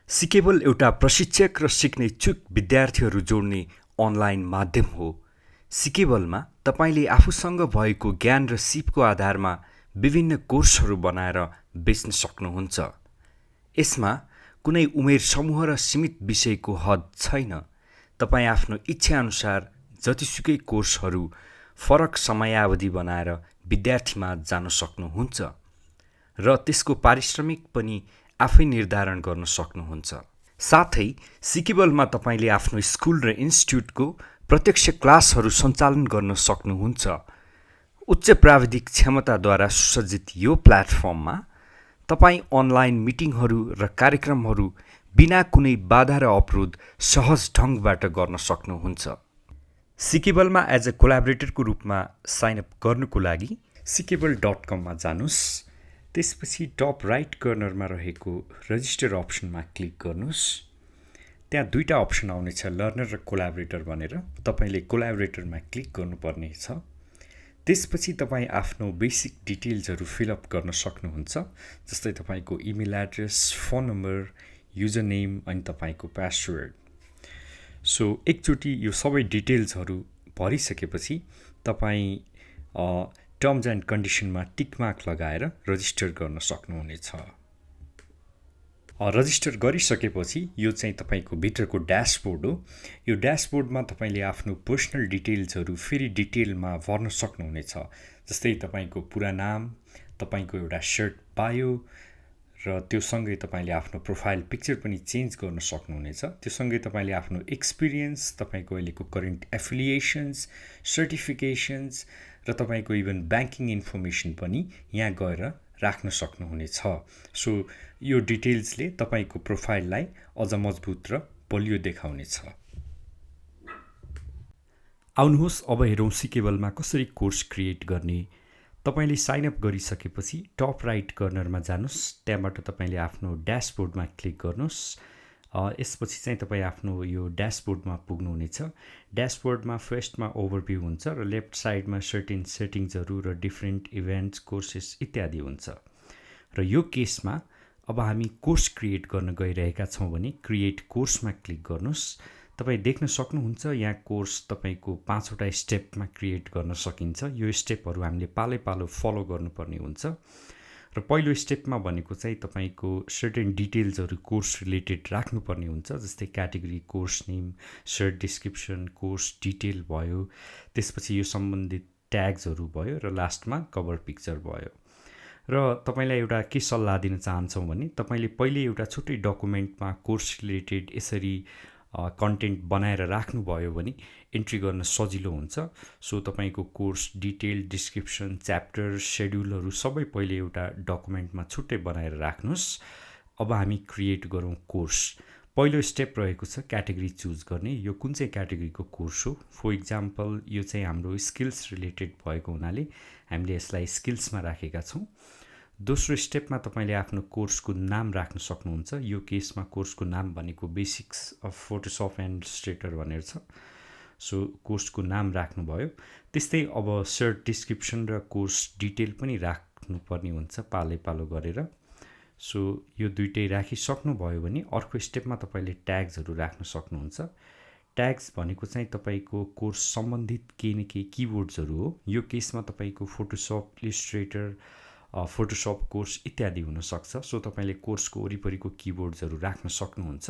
सिकेबल एउटा प्रशिक्षक र सिक्ने इच्छुक विद्यार्थीहरू जोड्ने अनलाइन माध्यम हो। सिकेबलमा तपाईँले आफूसँग भएको ज्ञान र सिपको आधारमा विभिन्न कोर्सहरू बनाएर बेच्न सक्नुहुन्छ। यसमा कुनै उमेर समूह र सीमित विषयको हद छैन। तपाईँ आफ्नो इच्छाअनुसार जतिसुकै कोर्सहरू फरक समयावधि बनाएर विद्यार्थीमा जान सक्नुहुन्छ र त्यसको पारिश्रमिक पनि आफै निर्धारण गर्न सक्नुहुन्छ। साथै सिकेबलमा तपाईँले आफ्नो स्कुल र इन्स्टिट्युटको प्रत्यक्ष क्लासहरू सञ्चालन गर्न सक्नुहुन्छ। उच्च प्राविधिक क्षमताद्वारा सुसज्जित यो प्लेटफर्ममा तपाईँ अनलाइन मिटिङहरू र कार्यक्रमहरू बिना कुनै बाधा र अवरोध सहज ढङ्गबाट गर्न सक्नुहुन्छ। सिकेबलमा एज अ कोलाबोरेटरको रूपमा साइन अप गर्नुको लागि sikable.com मा जानुस्। त्यसपछि टप राइट कर्नरमा रहेको रजिस्टर अप्सनमा क्लिक गर्नुस्। त्यहाँ दुईटा अप्सन आउनेछ, लर्नर र कोलाबोरेटर भनेर। तपाईँले कोलाबोरेटरमा क्लिक गर्नुपर्ने छ। त्यसपछि तपाईँ आफ्नो बेसिक डिटेल्सहरू फिलअप गर्न सक्नुहुन्छ, जस्तै तपाईँको email address, phone number, user name अनि तपाईँको पासवर्ड। सो एकचोटि यो सबै डिटेल्सहरू भरिसकेपछि तपाईँ टर्म्स एन्ड कन्डिसनमा टिकमार्क लगाएर रजिस्टर गर्न सक्नुहुनेछ। रजिस्टर गरिसकेपछि यो चाहिँ तपाईँको भित्रको ड्यासबोर्ड हो। यो ड्यासबोर्डमा तपाईँले आफ्नो पर्सनल डिटेल्सहरू फेरि डिटेलमा भर्न सक्नुहुनेछ, जस्तै तपाईँको पुरा नाम, तपाईँको एउटा सर्ट बायो र त्योसँगै तपाईँले आफ्नो प्रोफाइल पिक्चर पनि चेन्ज गर्न सक्नुहुनेछ। त्योसँगै तपाईँले आफ्नो एक्सपिरियन्स, तपाईँको अहिलेको करेन्ट एफिलिएसन्स, सर्टिफिकेसन्स र तपाईँको इभन ब्याङ्किङ इन्फर्मेसन पनि यहाँ गएर राख्न सक्नुहुनेछ। सो यो डिटेल्सले तपाईँको प्रोफाइललाई अझ मजबुत र बलियो देखाउनेछ। आउनुहोस् अब हेरौँ सिकेबलमा कसरी कोर्स क्रिएट गर्ने। तपाईँले साइन अप गरिसकेपछि टप राइट कर्नरमा जानुस्। त्यहाँबाट तपाईँले आफ्नो ड्यासबोर्डमा क्लिक गर्नुहोस्। यसपछि चाहिँ तपाईँ आफ्नो यो ड्यासबोर्डमा पुग्नुहुनेछ। ड्यासबोर्डमा फर्स्टमा ओभरभ्यू हुन्छ र लेफ्ट साइडमा सर्टेन सेटिङ्सहरू र डिफ्रेन्ट इभेन्ट्स, कोर्सेस इत्यादि हुन्छ। र यो केसमा अब हामी कोर्स क्रिएट गर्न गइरहेका छौँ भने क्रिएट कोर्समा क्लिक गर्नुहोस्। तपाईँ देख्न सक्नुहुन्छ यहाँ कोर्स तपाईँको 5वटा स्टेपमा क्रिएट गर्न सकिन्छ। यो स्टेपहरू हामीले पालै पालो फलो गर्नुपर्ने हुन्छ। र पहिलो स्टेपमा भनेको चाहिँ तपाईँको सर्टेन डिटेल्सहरू कोर्स रिलेटेड राख्नुपर्ने हुन्छ, जस्तै category, course name, short description, course detail भयो। त्यसपछि यो सम्बन्धित ट्याग्सहरू भयो र लास्टमा कभर पिक्चर भयो। र तपाईँलाई एउटा के सल्लाह दिन चाहन्छौँ भने तपाईँले पहिले एउटा छुट्टै डकुमेन्टमा कोर्स रिलेटेड यसरी कन्टेन्ट बनाएर राख्नुभयो भने इन्ट्री गर्न सजिलो हुन्छ। सो तपाईँको कोर्स डिटेल, डिस्क्रिप्सन, च्याप्टर, सेड्युलहरू सबै पहिले एउटा डकुमेन्टमा छुट्टै बनाएर राख्नुहोस्। अब हामी क्रिएट गरौँ कोर्स। पहिलो स्टेप रहेको छ क्याटेगोरी चुज गर्ने। यो कुन चाहिँ क्याटेगोरीको कोर्स हो। फर इक्जाम्पल यो चाहिँ हाम्रो स्किल्स रिलेटेड भएको हुनाले हामीले यसलाई स्किल्समा राखेका छौँ। दोस्रो स्टेपमा तपाईँले आफ्नो कोर्सको नाम राख्न सक्नुहुन्छ। यो केसमा कोर्सको नाम भनेको basics of Photoshop and Illustrator भनेर छ। सो कोर्सको नाम राख्नुभयो। त्यस्तै अब सर्ट डिस्क्रिप्सन र कोर्स डिटेल पनि राख्नुपर्ने हुन्छ पालै पालो गरेर। सो यो दुइटै राखिसक्नुभयो भने अर्को स्टेपमा तपाईँले ट्याग्सहरू राख्न सक्नुहुन्छ। ट्याग्स भनेको चाहिँ तपाईँको कोर्स सम्बन्धित केही न केही किवर्ड्सहरू हो। यो केसमा तपाईँको फोटोसप, इलस्ट्रेटर, फोटोसप कोर्स इत्यादि हुनसक्छ। सो तपाईँले कोर्सको वरिपरिको किवर्ड्सहरू राख्न सक्नुहुन्छ।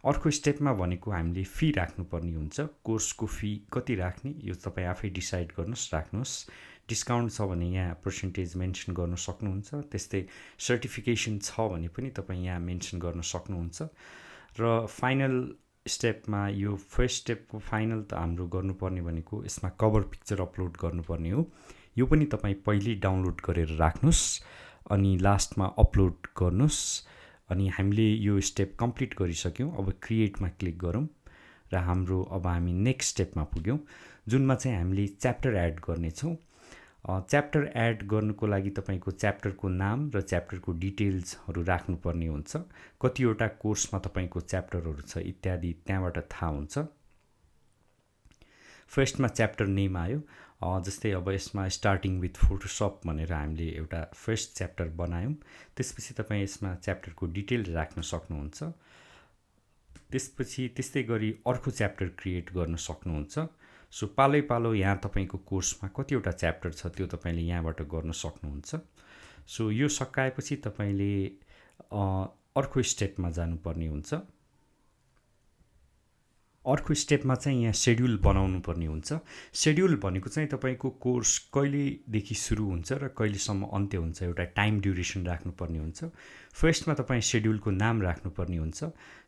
अर्को स्टेपमा भनेको हामीले फी राख्नुपर्ने हुन्छ। कोर्सको फी कति राख्ने यो तपाईँ आफै डिसाइड राख्नुहोस्। डिस्काउन्ट छ भने यहाँ पर्सेन्टेज मेन्सन गर्न सक्नुहुन्छ। त्यस्तै सर्टिफिकेसन छ भने पनि तपाईँ यहाँ मेन्सन गर्न सक्नुहुन्छ। र फाइनल स्टेपमा यो फर्स्ट स्टेपको फाइनल त हाम्रो गर्नुपर्ने भनेको यसमा कभर पिक्चर अपलोड गर्नुपर्ने हो। यो पनि तपाईँ पहिले डाउनलोड गरेर राख्नुहोस् अनि लास्टमा अपलोड गर्नुहोस्। अनि हामीले यो स्टेप कम्प्लिट गरिसक्यौँ। अब क्रिएटमा क्लिक गरौँ र हाम्रो अब हामी नेक्स्ट स्टेपमा पुग्यौँ, जुनमा चाहिँ हामीले च्याप्टर एड गर्नेछौँ। च्याप्टर एड गर्नुको लागि तपाईँको च्याप्टरको नाम र च्याप्टरको डिटेल्सहरू राख्नुपर्ने हुन्छ। कतिवटा कोर्समा तपाईँको च्याप्टरहरू छ इत्यादि त्यहाँबाट थाहा हुन्छ। फर्स्टमा च्याप्टर नेम आयो। जस्तै अब यसमा स्टार्टिङ विथ फोटोसप भनेर हामीले एउटा फर्स्ट च्याप्टर बनायौँ। त्यसपछि तपाईँ यसमा च्याप्टरको डिटेल राख्न सक्नुहुन्छ। त्यसपछि त्यस्तै गरी अर्को च्याप्टर क्रिएट गर्न सक्नुहुन्छ। सो पालै पालो यहाँ तपाईँको कोर्समा कतिवटा च्याप्टर छ त्यो तपाईँले यहाँबाट गर्न सक्नुहुन्छ। सो यो सकाएपछि तपाईँले अर्को स्टेपमा जानुपर्ने हुन्छ। अर्को स्टेपमा चाहिँ यहाँ सेड्युल बनाउनु पर्ने हुन्छ। सेड्युल भनेको चाहिँ तपाईँको कोर्स कहिलेदेखि सुरु हुन्छ र कहिलेसम्म अन्त्य हुन्छ, एउटा टाइम ड्युरेसन राख्नुपर्ने हुन्छ। फर्स्टमा तपाईँ सेड्युलको नाम राख्नुपर्ने हुन्छ।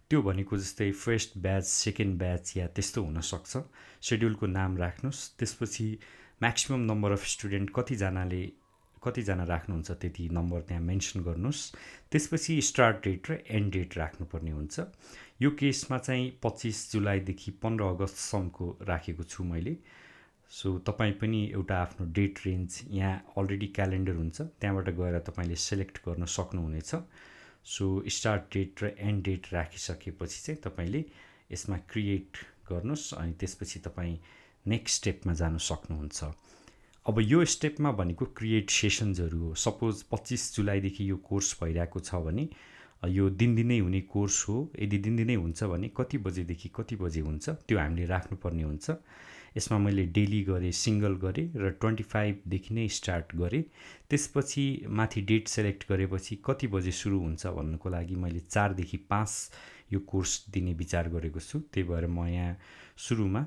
त्यो भनेको जस्तै फर्स्ट ब्याच, सेकेन्ड ब्याच या त्यस्तो हुनसक्छ। सेड्युलको नाम राख्नुहोस्। त्यसपछि म्याक्सिमम नम्बर अफ स्टुडेन्ट कतिजना राख्नुहुन्छ त्यति नम्बर त्यहाँ मेन्सन गर्नुहोस्। त्यसपछि स्टार्ट डेट र एन्ड डेट राख्नुपर्ने हुन्छ। यो केसमा चाहिँ 25 जुलाईदेखि 15 अगस्तसम्मको राखेको छु मैले। सो तपाईँ पनि एउटा आफ्नो डेट रेन्ज यहाँ अलरेडी क्यालेन्डर हुन्छ, त्यहाँबाट गएर तपाईँले सेलेक्ट गर्न सक्नुहुनेछ। सो स्टार्ट डेट र एन्ड डेट राखिसकेपछि चाहिँ तपाईँले यसमा क्रिएट गर्नुहोस् अनि त्यसपछि तपाईँ नेक्स्ट स्टेपमा जान सक्नुहुन्छ। अब यो स्टेपमा भनेको क्रिएट सेसन्सहरू हो। सपोज 25 जुलाईदेखि यो कोर्स भइरहेको छ भने यो दिनदिनै हुने कोर्स हो। यदि दिनदिनै हुन्छ भने कति बजेदेखि कति बजे हुन्छ त्यो हामीले राख्नुपर्ने हुन्छ। यसमा मैले डेली गरेँ, सिङ्गल गरेँ र 25देखि नै स्टार्ट गरेँ। त्यसपछि माथि डेट सेलेक्ट गरेपछि कति बजे सुरु हुन्छ भन्नुको लागि मैले 4देखि 5 यो कोर्स दिने विचार गरेको छु। त्यही भएर म यहाँ सुरुमा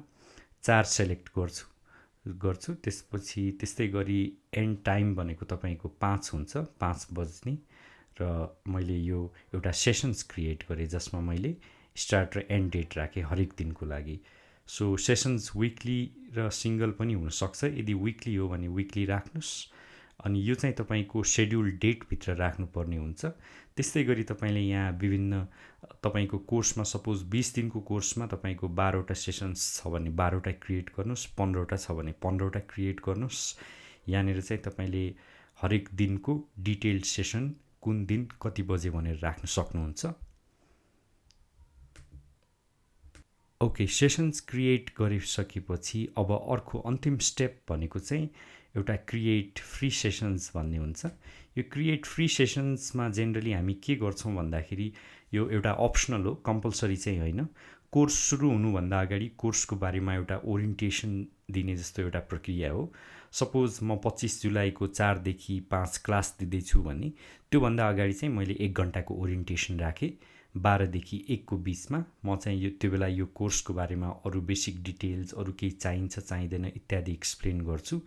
4 सेलेक्ट गर्छु। त्यसपछि त्यस्तै गरी एन्ड टाइम भनेको तपाईँको 5 हुन्छ, 5 बज्ने। र मैले यो एउटा सेसन्स क्रिएट गरेँ जसमा मैले स्टार्ट र एन्ड डेट राखेँ हरेक दिनको लागि। सो सेसन्स विकली र सिङ्गल पनि हुनसक्छ। यदि विकली हो भने विकली राख्नुहोस्। अनि यो चाहिँ तपाईँको सेड्युल डेटभित्र राख्नुपर्ने हुन्छ। त्यस्तै गरी तपाईँले यहाँ विभिन्न तपाईँको कोर्समा सपोज 20 दिनको कोर्समा तपाईँको 12वटा सेसन्स छ भने 12वटा क्रिएट गर्नुहोस्, 15वटा छ भने 15वटा क्रिएट गर्नुहोस्। यहाँनिर चाहिँ तपाईँले हरेक दिनको डिटेल्ड सेसन कुन दिन कति बजे भनेर राख्न सक्नुहुन्छ। ओके, सेसन्स क्रिएट गरिसकेपछि अब अर्को अन्तिम स्टेप भनेको चाहिँ एउटा क्रिएट फ्री सेसन्स भन्ने हुन्छ। यो क्रिएट फ्री सेसन्समा जेनरली हामी के गर्छौँ भन्दाखेरि यो एउटा अप्सनल हो, कम्पलसरी चाहिँ होइन। कोर्स सुरु हुनुभन्दा अगाडि कोर्सको बारेमा एउटा ओरिएन्टेसन दिने जस्तो एउटा प्रक्रिया हो। सपोज म 25 जुलाईको 4देखि 5 क्लास दिँदैछु भने त्योभन्दा अगाडि चाहिँ मैले 1 घन्टाको ओरिएन्टेसन राखेँ। 12देखि 1 को बिचमा म चाहिँ त्यो बेला यो कोर्सको बारेमा अरू बेसिक डिटेल्स, अरू केही चाहिन्छ चाहिँदैन इत्यादि एक्सप्लेन गर्छु।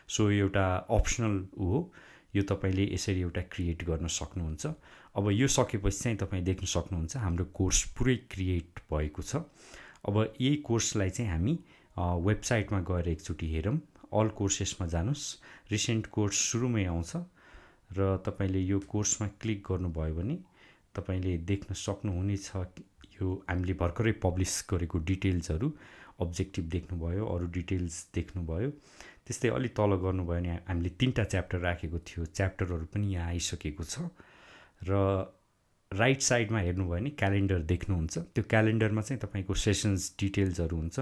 सो एउटा अप्सनल हो, यो तपाईँले यसरी एउटा क्रिएट गर्न सक्नुहुन्छ। अब यो सकेपछि चाहिँ तपाईँ देख्न सक्नुहुन्छ हाम्रो कोर्स पुरै क्रिएट भएको छ। अब यही कोर्सलाई चाहिँ हामी वेबसाइटमा गएर एकचोटि हेरौँ। अल कोर्सेसमा जानुहोस्, रिसेन्ट कोर्स सुरुमै आउँछ र तपाईँले यो कोर्समा क्लिक गर्नुभयो भने तपाईँले देख्न सक्नुहुनेछ यो हामीले भर्खरै पब्लिस गरेको डिटेल्सहरू, अब्जेक्टिभ देख्नुभयो, अरू डिटेल्स देख्नुभयो। त्यस्तै अलि तल गर्नुभयो भने हामीले 3टा च्याप्टर राखेको थियो, च्याप्टरहरू पनि यहाँ आइसकेको छ। र राइट साइडमा हेर्नुभयो भने क्यालेन्डर देख्नुहुन्छ। त्यो क्यालेन्डरमा चाहिँ तपाईँको सेसन्स डिटेल्सहरू हुन्छ।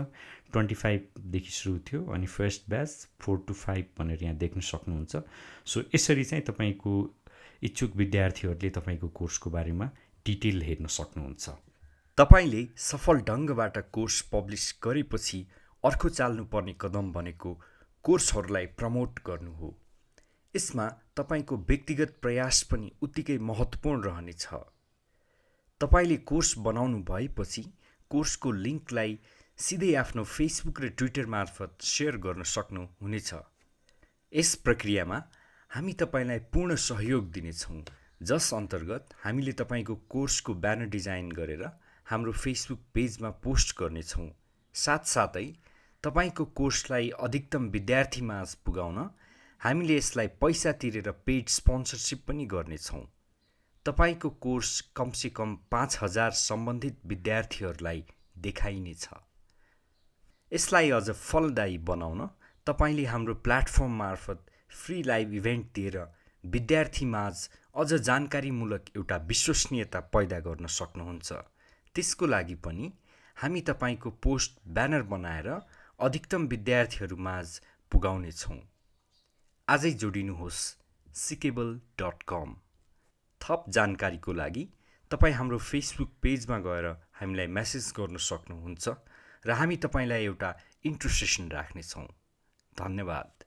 25देखि सुरु थियो अनि फर्स्ट ब्याच 4 to 5 भनेर यहाँ देख्न सक्नुहुन्छ। सो यसरी चाहिँ तपाईँको इच्छुक विद्यार्थीहरूले तपाईँको कोर्सको बारेमा डिटेल हेर्न सक्नुहुन्छ। तपाईँले सफल ढङ्गबाट कोर्स पब्लिस गरेपछि अर्को चाल्नुपर्ने कदम भनेको कोर्सहरूलाई प्रमोट गर्नु हो। यसमा तपाईँको व्यक्तिगत प्रयास पनि उत्तिकै महत्त्वपूर्ण रहनेछ। तपाईँले कोर्स बनाउनु भएपछि कोर्सको लिङ्कलाई सिधै आफ्नो फेसबुक र ट्विटर मार्फत सेयर गर्न सक्नुहुनेछ। यस प्रक्रियामा हामी तपाईँलाई पूर्ण सहयोग दिनेछौँ, जस अन्तर्गत हामीले तपाईँको कोर्सको ब्यानर डिजाइन गरेर हाम्रो फेसबुक पेजमा पोस्ट गर्नेछौँ। साथसाथै तपाईँको कोर्सलाई अधिकतम विद्यार्थीमाझ पुगाउन हामीले यसलाई पैसा तिरेर पेड स्पोन्सरसिप पनि गर्नेछौँ। तपाईँको कोर्स कमसेकम 5000 सम्बन्धित विद्यार्थीहरूलाई देखाइनेछ। यसलाई अझ फलदायी बनाउन तपाईँले हाम्रो प्लेटफर्म मार्फत फ्री लाइभ इभेन्ट दिएर विद्यार्थीमाझ अझ जानकारीमूलक एउटा विश्वसनीयता पैदा गर्न सक्नुहुन्छ। त्यसको लागि पनि हामी तपाईँको पोस्ट ब्यानर बनाएर अधिकतम विद्यार्थीहरूमाझ पुगाउनेछौँ। आजै जोडिनुहोस् sikable.com। थप जानकारीको लागि तपाईँ हाम्रो फेसबुक पेजमा गएर हामीलाई मेसेज गर्न सक्नुहुन्छ र हामी तपाईँलाई एउटा इन्ट्रो सेसन राख्नेछौँ। धन्यवाद।